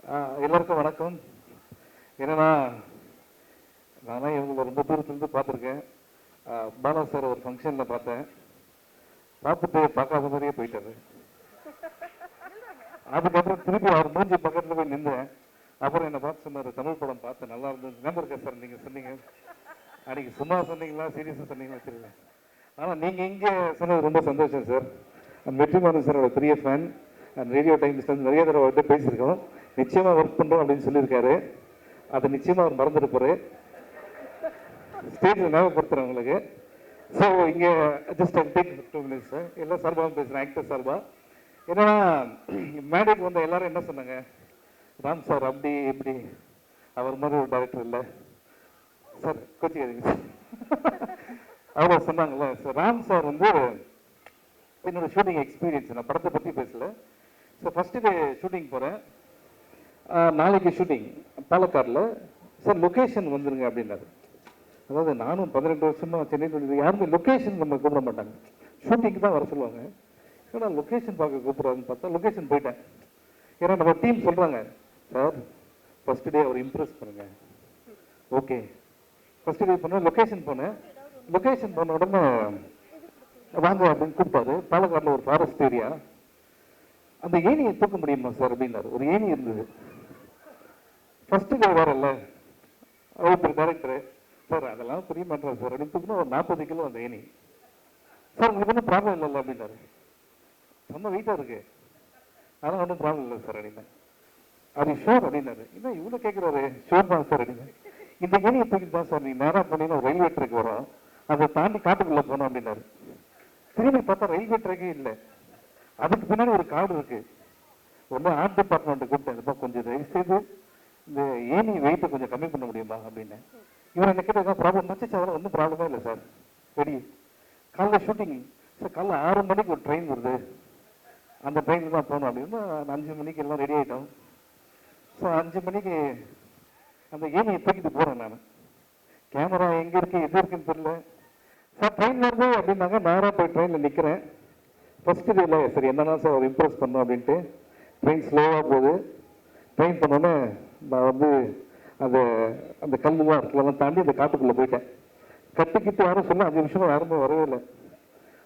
எல்லாருக்கும் வணக்கம். என்னன்னா, நானே இவங்களை ரொம்ப தூரத்துலேருந்து பார்த்துருக்கேன். பாலா சார் ஒரு ஃபங்க்ஷனில் பார்த்தேன். பார்த்துட்டு பார்க்காத மாதிரியே போயிட்டாரு. அதுக்கப்புறம் திருப்பி அவர் மூஞ்சி பக்கத்தில் போய் நின்றேன். அப்புறம் என்னை பார்த்து சொன்னார், தமிழ் படம் பார்த்து நல்லா இருந்தது. ஞாபகம் இருக்கா சார் நீங்கள் சொன்னீங்க? அன்றைக்கி சும்மா சொன்னீங்களா சீரியஸாக சொன்னீங்களா தெரியல. ஆனால் நீங்கள் இங்கே சொன்னது ரொம்ப சந்தோஷம் சார். வெற்றிமாறன் சாரோட பெரிய ஃபேன். ரேடியோ டைம்ஸ் வந்து நிறைய தடவை அவர்கிட்ட பேசியிருக்கோம். நிச்சயமாக ஒர்க் பண்ணுறோம் அப்படின்னு சொல்லியிருக்காரு. அதை நிச்சயமாக அவர் மறந்துருப்பாரு. ஸ்டேஜில் ஞாபகப்படுத்துகிறேன் உங்களுக்கு. ஸோ இங்கே ஜஸ்ட் டேக் 2 minutes சார். எல்லாம் சார்பாகவும் பேசுகிறேன், ஆக்டர் சார்பாக. ஏன்னா மேடைக்கு வந்த எல்லாரும் என்ன சொன்னாங்க, ராம் சார் அப்படி இப்படி, அவர் மாதிரி ஒரு டைரக்டர் இல்லை சார், கோச்சிக்காதீங்க சார். அவ்வளோ சொன்னாங்கல்ல சார். ராம் சார் வந்து என்னோடய ஷூட்டிங் எக்ஸ்பீரியன்ஸ், நான் படத்தை பற்றி பேசலை. ஸோ ஃபஸ்ட்டு டே ஷூட்டிங் போகிறேன். நாளைக்கு ஷூட்டிங் பாலக்காடில். சார் லொக்கேஷன் வந்துருங்க அப்படின்னாரு. அதாவது நானும் 18 வருஷமாக சென்னையில் யாருமே லொக்கேஷன் நம்ம கூப்பிட மாட்டாங்க, ஷூட்டிங்க்கு தான் வர சொல்லுவாங்க. ஏன்னா லொக்கேஷன் பார்க்க கூப்பிட்றாருன்னு பார்த்தா லொக்கேஷன் போயிட்டேன். ஏன்னா நம்ம டீம் சொல்கிறாங்க, சார் ஃபஸ்ட்டு டே அவர் இம்ப்ரெஸ் பண்ணுங்கள். ஓகே, ஃபஸ்ட்டு டே போனேன், லொக்கேஷன் போனேன். லொக்கேஷன் போன உடனே வாங்க அப்படின்னு கூப்பிட்டாரு. பாலக்காடில் ஒரு ஃபாரஸ்ட் ஏரியா. அந்த ஏணியை தூக்க முடியுமா சார் அப்படின்னாரு. ஒரு ஏணி இருந்தது. ஃபஸ்ட்டு டே வரல ஒருத்தர் டேரக்டரு, சார் அதெல்லாம் புரிய மாட்டேன் சார் அப்படின்னு தூக்கணும். ஒரு 40 கிலோ அந்த ஏணி. சார் உங்களுக்கு ஒன்றும் ப்ராப்ளம் இல்லைல்ல அப்படின்னாரு. ரொம்ப வெயிட்டாக இருக்கு, அதெல்லாம் ஒன்றும் ப்ராப்ளம் இல்லை சார் அப்படின்னேன். அது ஷோர் அப்படின்னாரு. இன்னும் இவ்வளோ கேட்குறாரு. ஷோர் தான் சார் அப்படின்னு. இந்த ஏணியை தூக்கிட்டு தான் சார் நீங்கள் நேராக போனீங்கன்னா ஒரு ரயில்வே ட்ராக் வரும், அதை தாண்டி காட்டுக்குள்ளே போனோம் அப்படின்னாரு. திரும்பி பார்த்தா ரயில்வே ட்ராக்கே இல்லை. அதுக்கு பின்னாடி ஒரு காடு இருக்கு. ஒன்று ஆர்ட் டிபார்ட்மெண்ட்டை கூப்பிட்டேன், கொஞ்சம் தயவு செய்து இந்த ஏணி வெயிட்டை கொஞ்சம் கம்மி பண்ண முடியுமா அப்படின்னு. இவன் என்ன கேட்ட ப்ராப்ளம் வச்சு சார், ஒன்றும் ப்ராப்ளமே இல்லை சார். ரெடி. காலைல ஷூட்டிங் சார், காலைல 6 மணிக்கு ஒரு ட்ரெயின் வருது, அந்த ட்ரெயினுக்கு தான் போகணும் அப்படின்னு. 5 மணிக்கு எல்லாம் ரெடி ஆகிட்டோம். ஸோ 5 மணிக்கு அந்த ஏணியை தூக்கிட்டு போகிறேன் நான். கேமரா எங்கே இருக்குது எது இருக்குன்னு தெரியல. சார் ட்ரெயின் வருது அப்படின்னாங்க. நேராக போய் ட்ரெயினில் நிற்கிறேன். ஃபஸ்ட்டு டேல சரி என்னன்னா சார் அவர் இம்ப்ரெஸ் பண்ணோம் அப்படின்ட்டு ட்ரெயின் ஸ்லோவாக போகுது. ட்ரெயின் பண்ணோன்னே நான் வந்து அந்த கல்லுலாம் இடத்துலலாம் தாண்டி அந்த காட்டுக்குள்ளே போயிட்டேன். கட்டிக்கிட்டு யாரும் சொல்ல 5 நிமிஷம் யாருமே வரவே இல்லை.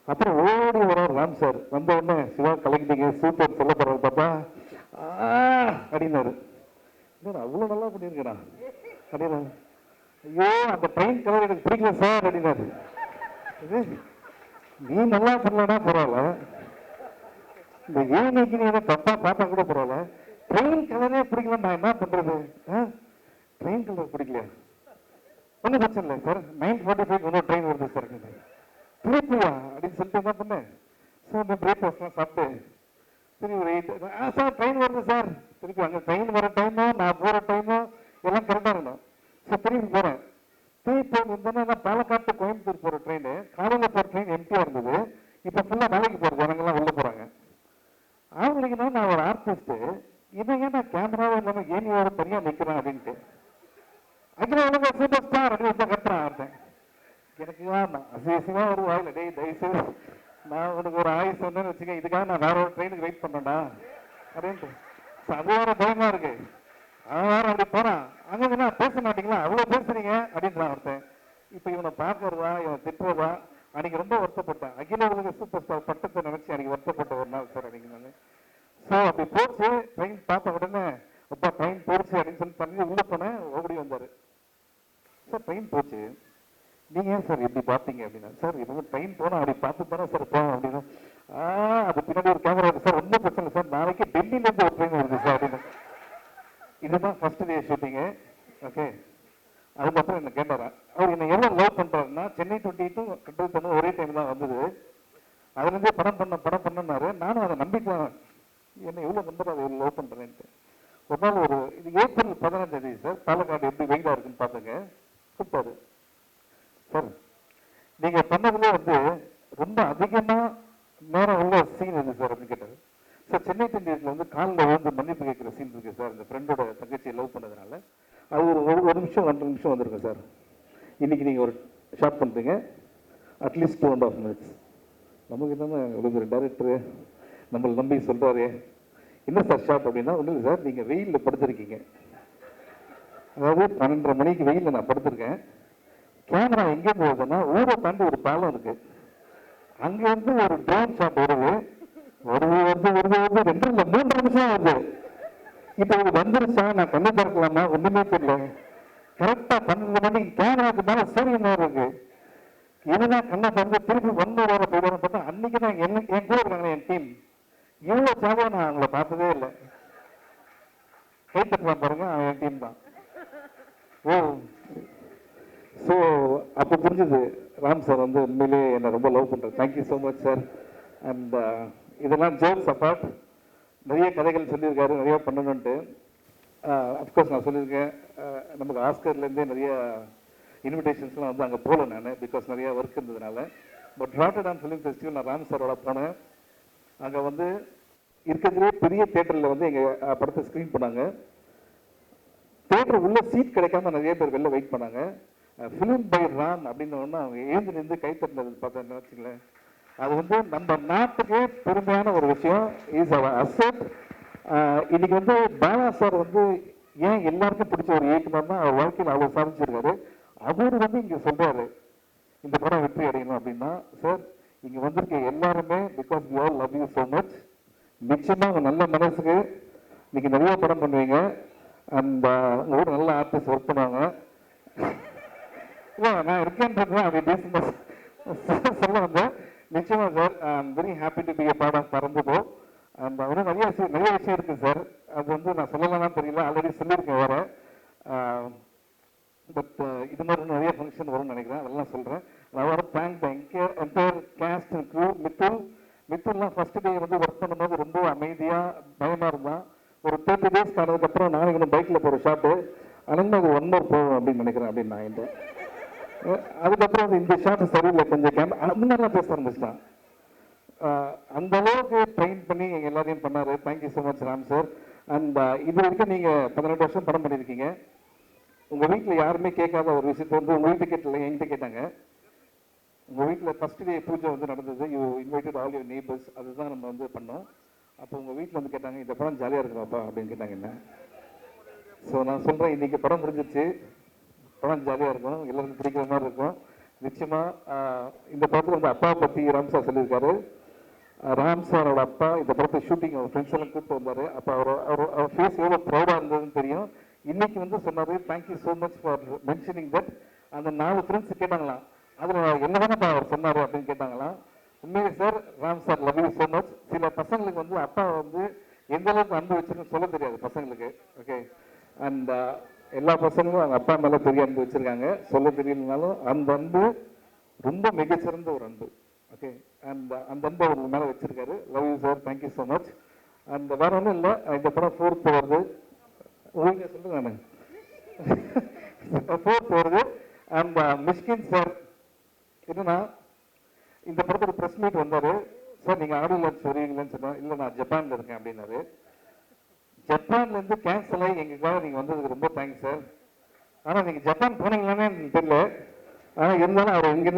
அப்புறம் ஓடி வரார் ராம் சார். வந்த உடனே சிவா கலக்கிட்டீங்க சூப்பர் சொல்ல போகிறாரு பாப்பா அப்படின்னாரு. இல்லை அவ்வளோ நல்லா பண்ணியிருக்கேண்ணா அப்படின்னா. ஐயோ அந்த ட்ரெயின் கலர் எனக்கு பிடிக்கல சார் அப்படின்னாரு. நீ நல்லா பண்ணலன்னா பரவாயில்ல, இந்த ஏழைக்கு நீ எதை தப்பா பார்த்தா கூட பரவாயில்ல, ட்ரெயின் கலரே பிடிக்கல, நான் என்ன பண்றது? ட்ரெயின் கலர் பிடிக்கலையா, ஒன்றும் பிரச்சனை இல்லை சார், 9:45 இன்னொரு ட்ரெயின் வருது சார் திருப்பியா அப்படின்னு சொல்லிட்டு என்ன பண்ணேன். சார் இந்த பிரேக்ஃபாஸ்ட்லாம் சாப்பிட்டு சரி ஒரு 8 சார் ட்ரெயின் வருது சார். திருப்பி அங்கே ட்ரெயின் வர டைமும் நான் போகிற டைமும் எல்லாம் கரெக்டாக இருக்கணும். சார் திருப்பி போகிறேன். திருப்பி வந்தோன்னா பாலக்காட்டு கோயம்புத்தூர் போகிற ட்ரெயின், காலையில் போகிற ட்ரெயின் எம்டியாக இருந்தது. இப்போ ஃபுல்லாக வேலைக்கு போகிற ஜனங்கள்லாம் உள்ளே போகிறாங்க. அவங்களுக்குன்னா நான் ஒரு ஆர்டிஸ்ட்டு, இவங்க நான் கேமராவை இல்லாமல் ஏனியோட தனியாக நிற்கிறேன் அப்படின்ட்டு. அங்கே உலக சூப்பர் ஸ்டார் அப்படின்னு கட்டுறான் ஆர்த்தேன். எனக்கு அசிவசியமாக ஒரு வாயில் டே தயவுசெய்து நான் உனக்கு ஒரு ஆயுஸ் சொன்னேன்னு வச்சுக்க, இதுக்காக நான் வேற ஒரு ட்ரெயினுக்கு வெயிட் பண்ணேன்டா அப்படின்ட்டு. அது வேற பயமா இருக்கு. அவன் வேற அப்படி போறான். அங்கே பேச மாட்டீங்களா, அவ்வளோ பேசுறீங்க அப்படின்றான் ஒருத்தன். இப்போ இவனை பார்க்கறதா இவன் திட்டுறதா. அன்னைக்கு ரொம்ப வருத்தப்பட்டேன். அகில உலக சூப்பர் ஸ்டார் பட்டத்தை நினைச்சு அன்னைக்கு வருத்தப்பட்ட ஒரு நாள் சார் அன்னைக்கு நான். ஸோ அப்படி போச்சு. ட்ரெயின் பார்த்த உடனே அப்பா ட்ரெயின் போச்சு அப்படின்னு சொல்லி தண்ணி உள்ள போனேன். ஓடி வந்தாரு. சார் ட்ரெயின் போச்சு, நீங்க ஏன் சார் எப்படி பார்த்தீங்க அப்படின்னா. சார் இது ட்ரெயின் போனால் அப்படி பார்த்து தானே சார் போவோம் அப்படின்னா. அது பின்னாடி ஒரு கேமரா இருக்கு சார், ஒன்றும் பிரச்சனை இல்லை சார், நாளைக்கு டெல்லியிலேருந்து ஒரு ட்ரெயின் வருது சார் அப்படின்னு. இதுதான் ஃபர்ஸ்ட் டே ஷூட்டிங்கு. ஓகே, அதுக்கப்புறம் என்ன கேட்டாரா, அவர் என்ன எவ்வளோ லவ் பண்ணுறாருன்னா, சென்னை 22 கண்ட்ரோல் பண்ண ஒரே டைம் தான் வந்தது. அதுலேருந்தே படம் பண்ணனாரு. நானும் அதை நம்பிக்கலாம், என்ன எவ்வளோ நம்பர் அதை லவ் பண்ணுறேன்ட்டு. ஒரு நாள் இது ஏப்ரல் 15 சார், பாலக்காடு எப்படி வெயிலாக இருக்குன்னு பார்த்துங்க. கூப்பிட்டாரு. சார் நீங்கள் பண்ணதுல ரொம்ப அதிகமாக நேரம் உள்ள சீன் இருக்கு சார் அப்படின்னு கேட்டார். சார் சென்னை 28 காலில் விழுந்து மன்னிப்பு கேட்குற சீன் இருக்கு சார், இந்த ஃப்ரெண்டோட தங்கச்சியை லவ் பண்ணதுனால. அது ஒரு நிமிஷம் 2 நிமிஷம் வந்துருங்க சார். இன்னைக்கு நீங்கள் ஒரு ஷார்ட் பண்ணுறீங்க, அட்லீஸ்ட் 2.5 minutes. நமக்கு என்னன்னா ஒரு டைரக்டரு நம்மளை நம்பி சொல்கிறாரு, என்ன சார் ஷாக் அப்படின்னா, ஒன்றும் இல்லை சார், நீங்கள் வெயிலில் படுத்திருக்கீங்க. அதாவது 12:30 மணிக்கு வெயிலில் நான் படுத்திருக்கேன். கேமரா எங்கே போகுதுன்னா, ஊரை தாண்டி ஒரு பாலம் இருக்கு, அங்கேருந்து ஒரு ட்ரோன் ஷாட் வருது, வருது 2 இல்லை 3 நிமிஷம் வருது. இப்போ இது வந்துருச்சா, நான் கண்ணு திறக்கலாமா, ஒன்றுமே தெரியல. கரெக்டாக 12 மணிக்கு கேமராவுக்கு மேலே சூரியமாக இருக்கு. என்னதான் கண்ணை திறந்து திருப்பி 1 hour போயிடுவான்னு பார்த்தா, அன்னைக்கு தான் என் கூட இருக்காங்க என் டீம். இவ்வளோ ஜாலியாக நான் அவங்கள பார்த்ததே இல்லை. கைத்தட்டலாம் பாருங்க, அவன் என் டீம் தான். ஓ, ஸோ அப்போ புரிஞ்சுது ராம் சார் வந்து உண்மையிலே என்னை ரொம்ப லவ் பண்ணுறேன். Thank you so much sir. And இதெல்லாம் ஜோக்ஸ் அப்பார்ட், நிறைய கதைகள் சொல்லியிருக்காரு, நிறைய பண்ணணுன்ட்டு. அஃப்கோர்ஸ் நான் சொல்லியிருக்கேன், நமக்கு ஆஸ்கர்லேருந்தே நிறைய இன்விடேஷன்ஸ்லாம் வந்து அங்கே போகல நான், பிகாஸ் நிறைய ஒர்க் இருந்ததுனால. பட் ராட்டர்டாம் ஃபிலிம் ஃபெஸ்டிவல் நான் ராம் சாரோட போனேன். அங்கே வந்து இருக்கிறதுலே பெரிய தேட்டரில் வந்து எங்கள் படத்தை ஸ்க்ரீன் பண்ணாங்க. தேட்டர் உள்ள சீட் கிடைக்காம நிறைய பேர் வெளில வெயிட் பண்ணாங்க. ஃபிலிம் பை ராம் அப்படின்னு ஒன்று அவங்க எழுந்து நின்று கை தட்டினது பார்த்தேன் வச்சுங்களேன். அது வந்து நம்ம நாட்டுக்கே பெருமையான ஒரு விஷயம். Is our asset. இன்னைக்கு வந்து பாலா சார் வந்து ஏன் எல்லாருக்கும் பிடிச்ச ஒரு இயக்குனர்னா, அவர் வாழ்க்கையில் அவ்வளோ சாதிச்சிருக்காரு. அவர் வந்து இங்கே சொல்றாரு இந்த படம் வெற்றி அடையணும் அப்படின்னா, சார் இங்கே வந்திருக்க எல்லாருமே because you all love you so much. நிச்சயமாக உங்கள் நல்ல மனசுக்கு இன்னைக்கு நிறைய படம் பண்ணுவீங்க. அண்ட் உங்களோட நல்ல ஆர்டிஸ்ட் ஒர்க் பண்ணுவாங்க. இல்லை நான் இருக்கேன்றது அப்படி சொல்ல வந்தேன். நிச்சயமாக sir, I am very happy to be a part of Paranthu Po. And அவரும் நிறைய விஷயம் இருக்குது சார். அது வந்து நான் சொல்லலாம்னு தெரியல, ஆல்ரெடி சொல்லியிருக்கேன் வேறு. பட் இது மாதிரி நிறைய ஃபங்க்ஷன் வரும்னு நினைக்கிறேன், அதெல்லாம் சொல்கிறேன். நான் வர thank entire cast and crew. மித்துல்லாம் ஃபர்ஸ்ட் டே வந்து ஒர்க் பண்ணும்போது ரொம்ப அமைதியாக பயமாக இருந்தான். ஒரு 30 days ஆனதுக்கப்புறம் நானும் இன்னும் பைக்கில் போகிற ஷாட்டு ஆனால் அது 1 hour போகும் அப்படின்னு நினைக்கிறேன் அப்படின்னு நான் என்கிட்ட. அதுக்கப்புறம் வந்து இந்த ஷாட்டு சரியில்லை, கொஞ்சம் முன்னாடிலாம் பேச ஆரம்பிச்சிட்டான். அந்த அளவுக்கு ட்ரெயின் பண்ணி எங்கள் எல்லாரையும் பண்ணார். Thank you so much Ram sir. And இது வரைக்கும் நீங்கள் 18 வருஷம் படம் பண்ணியிருக்கீங்க. உங்கள் வீட்டில் யாருமே கேட்காத ஒரு விஷயத்தை வந்து உங்கள் வீட்டு கேட்டல என்கிட்ட கேட்டாங்க. உங்கள் வீட்டில் ஃபர்ஸ்ட் டே பூஜை வந்து நடந்தது, you invited all your neighbours, அதுதான் நம்ம வந்து பண்ணோம். அப்போ உங்கள் வீட்டில் வந்து கேட்டாங்க, இந்த படம் ஜாலியாக இருக்குதாப்பா அப்படின்னு கேட்டாங்க என்ன. ஸோ நான் சொல்கிறேன், இன்றைக்கி படம் முடிஞ்சிச்சு, படம் ஜாலியாக இருக்கும், எல்லாருக்கும் பிடிக்கிற மாதிரி இருக்கும். நிச்சயமாக இந்த படத்தில் வந்து அப்பாவை பற்றி ராம் சார் சொல்லியிருக்காரு. ராம் சாரோட அப்பா இந்த படத்தை ஷூட்டிங் அவர் ஃப்ரெண்ட்ஸ் எல்லாம் கூப்பிட்டு வந்தார். அப்போ அவர் ஃபேஸ் எவ்வளோ ப்ரௌடாக இருந்ததுன்னு தெரியும். இன்னைக்கு வந்து சொன்னார், thank you so much for mentioning that. அந்த 4 ஃப்ரெண்ட்ஸ் கேட்டாங்களாம், அதில் என்ன தானே அவர் சொன்னார் அப்படின்னு கேட்டாங்களாம். உண்மையிலே sir, Ram sir love you so much. சில பசங்களுக்கு வந்து அப்பா வந்து எந்த அளவுக்கு அன்பு வச்சிருக்குன்னு சொல்ல தெரியாது பசங்களுக்கு. ஓகே. அண்ட் எல்லா பசங்களும் அவங்க அப்பா மேலே பெரிய அன்பு வச்சுருக்காங்க, சொல்ல தெரியலனாலும் அந்த அன்பு ரொம்ப மிகச்சிறந்த ஒரு அன்பு. ஓகே. அண்ட் அந்த அன்பு அவர் மேலே வச்சிருக்காரு. Love you sir, thank you so much. And வேற ஒன்றும் இல்லை, இந்த படம் 4th வருது. உங்களுக்கு சொல்லுங்க, நான் 4th வருது. அண்ட் மிஷ்கின் சார் என்னன்னா, இந்த படத்துக்கு ப்ரெஸ் மீட் வந்தார். சார் நீங்கள் ஆடியோ லான்ச் வருவீங்களான்னு சொன்னால், இல்லை நான் ஜப்பானில் இருக்கேன் அப்படின்னாரு. ஜப்பான்லேருந்து கேன்சல் ஆகி எங்களுக்காக நீங்கள் வந்ததுக்கு ரொம்ப தேங்க்ஸ் சார். ஆனால் நீங்கள் ஜப்பான் போனீங்களானே எனக்கு தெரியல. ஆனால் இருந்தாலும் அவர் இங்கே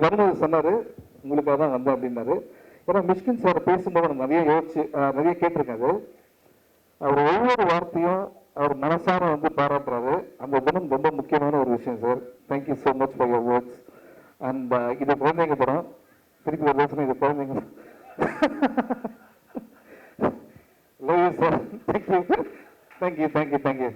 வரும்போது சொன்னார், உங்களுக்காக தான் வந்தேன் அப்படின்னாரு. ஏன்னா மிஷ்கின் சார் பேசும்போது நான் நிறைய நிறைய கேட்டிருக்காரு. அவர் ஒவ்வொரு வார்த்தையும் அவர் மனசார வந்து பாராட்டுறாரு. அந்த குணம் ரொம்ப முக்கியமான ஒரு விஷயம் sir. Thank you so much for your words. And இது குழந்தைங்க படம், திருப்பி ஒரு பேசணும், இது குழந்தைங்க. Love you sir. தேங்க்யூ.